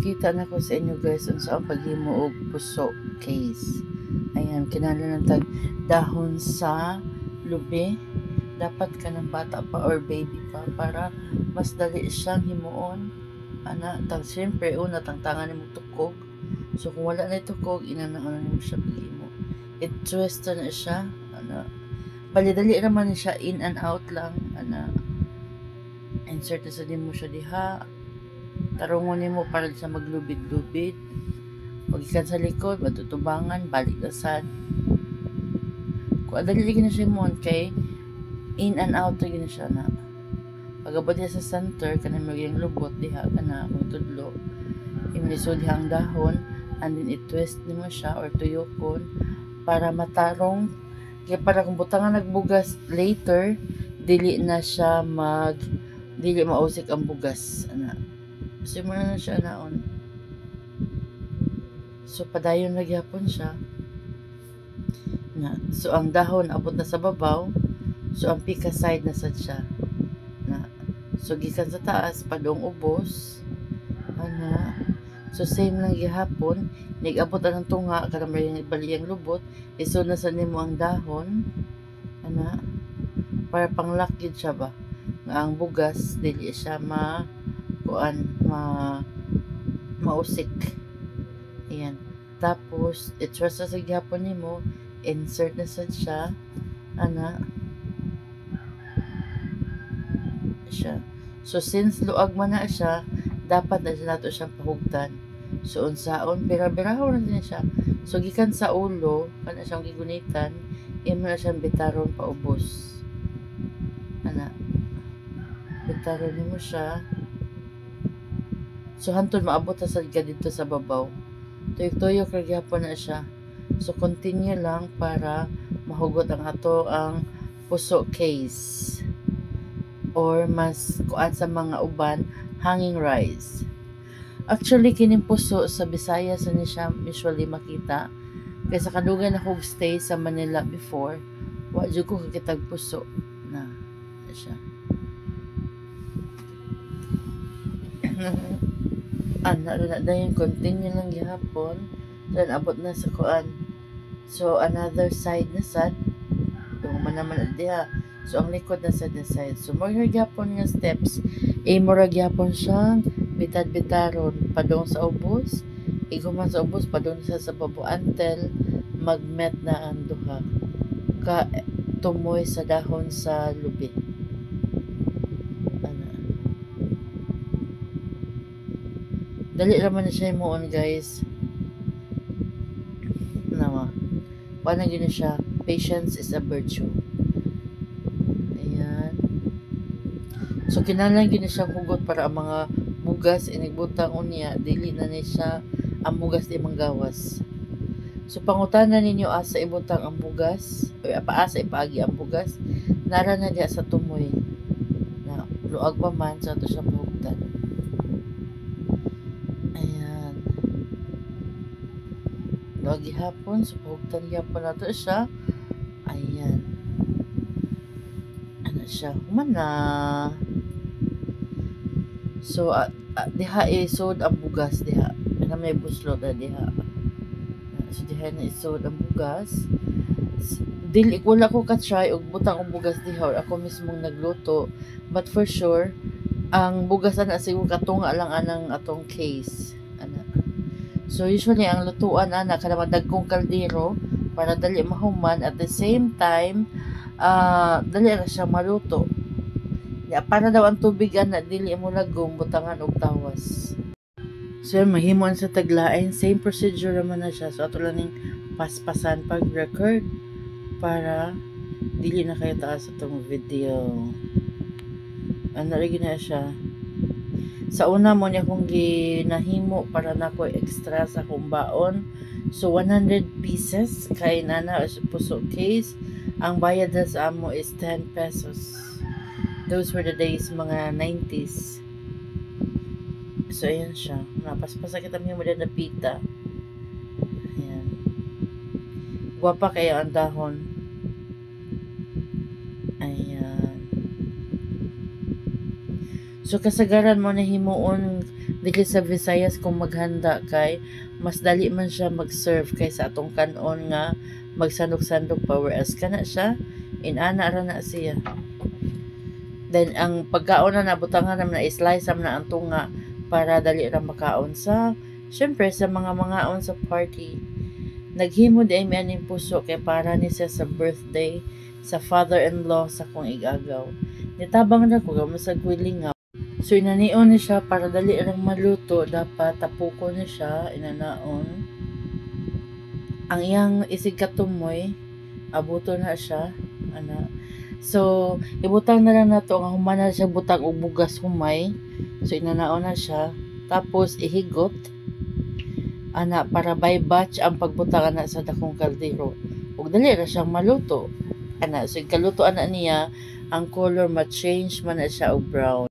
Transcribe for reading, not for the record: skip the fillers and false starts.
Ipakita na ko sa inyo guys unsa ang paghimo og puso case. Ayan, kinahanglan tag dahon sa lubi. Dapat ka ng bata pa or baby pa para mas dali siyang himuon. Tang siyempre una tangtangan nimo tukog. So kung wala na tukog, inanaan mo siya paghimo. I-twist na siya. Palidali naman siya, in and out lang. Insert na sa mo siya diha. Tarungon nimo para sa maglubid-lubid. Pag ikan sa likod, matutubangan, balik na sad. Kung adali na siya mo, kay in and out na siya na. Pagabot niya sa center, kanang maging lubot, diha ka na, kung tudlo. Imlisod ang dahon, and then i-twist nimo siya or tuyokon para matarong. Kaya para kung butangan nagbugas later, dili mausik ang bugas. Simula na siya naon. So padayon nagyapon siya. So ang dahon abot na sa babaw. So ang pika side na sad siya. So gikan sa taas padong ubos. So same lang gihapon. Nigabot ang tunga kanang baliyang lubot. Isod na sa nimo ang dahon. Para panglakid siya ba. Nga ang bugas dili siya mausik. Ayan. Tapos, i-trust na sa gihapon nimo, insert na sad siya. Siya. So, since luag man na siya, dapat na nato siyang pahugtan. So, unsaon, bira-biraho na din siya. So, gikan sa ulo, kana siyang gigunitan, imo na siyang bitaron paubos. Bitaron nimo siya. So, hantod maabot na sad ka dito sa babaw. Tuyok-tuyok ragyapon na siya. So, continue lang para mahugot ang puso case. Or mas kuan sa mga uban, hanging rice. Actually, kining puso sa Bisaya sa ni siya usually makita. Kaya sa kadugan ako stay sa Manila before, wadyo ko kakitag puso na siya. Na yung continue lang gihapon. So, abot na sa kuan. So, another side na sad. Kung naman diha. So, ang likod na sad na side. So, more gihapon nga steps. More gihapon siyang bitad-bitaron padong sa ubos. Iguman sa ubos padong sa babo until magmet na ang duha. Tumoy sa dahon sa lubi. Dali naman na siya himuon guys. Paano yun siya? Patience is a virtue. Ayan. So kinahanglan yun siyang hugot para ang mga bugas inigbutang unya dili na ni siya ang bugas di manggawas. So pangutanan ninyo asa ibutang ang bugas o paasa ipaagi ang bugas nara na diya sa tumoy na luag pa man sa ato siya pahugtan. Luag gihapon so pahugtan gyapon nato siya. Ayan. Siya humana. So diha isod ang bugas diha. May buslo na diha. So diha na isod ang bugas. Dili wala ko ka-try og butang og bugas diha or ako mismong nagluto. But for sure, ang bugas na siguro katunga lang anang atong case. So usually ang lutuan kada dagkong kaldero para dali mahuman at the same time dali ra siya maluto. Para daw ang tubig dili mo lagom butangan og tawas. So mahimon sa taglain, same procedure naman na siya. So ato lang ning paspasan pag record para dili na kayo taas itong video. Lagi na siya. Sa una mo niya kung ginahimo para nako extra sa kumbaon. So 100 pieces kay nana puso case. Ang bayad na sa amo is 10 pesos. Those were the days mga 90s. So ayan siya. Napaspasa kita mo din na pita. Ayan. Guwapa kaya ang dahon. Ayan. So kasagaran mo na himuon dili sa Visayas kung maghanda kay mas dali man siya mag-serve kaysa atong kanon nga magsandok-sandok pa, whereas kana siya inana ra na siya. Then ang pagkaon na nabutangan na i-slice na ang tunga para dali ra makaon sa syempre sa mga mangaon sa party. Naghimo di ay mi aning puso kay para ni siya sa birthday sa father-in-law sa kong igagaw. Nitabang na ko kamo sa gwilingaw. So inanion ni siya para dali lang maluto, dapat tapuko ni siya inanaon. Ang iyang isig katumoy abuto na siya ana. So ibutang na lang nato nga human na siya butang og bugas humay. So inanaon na siya tapos ihigot ana para by batch ang pagbutang ana sa dakong kaldero. Ug dali ra siyang maluto. Ana so kaluto ana niya ang color ma-change man na siya og brown.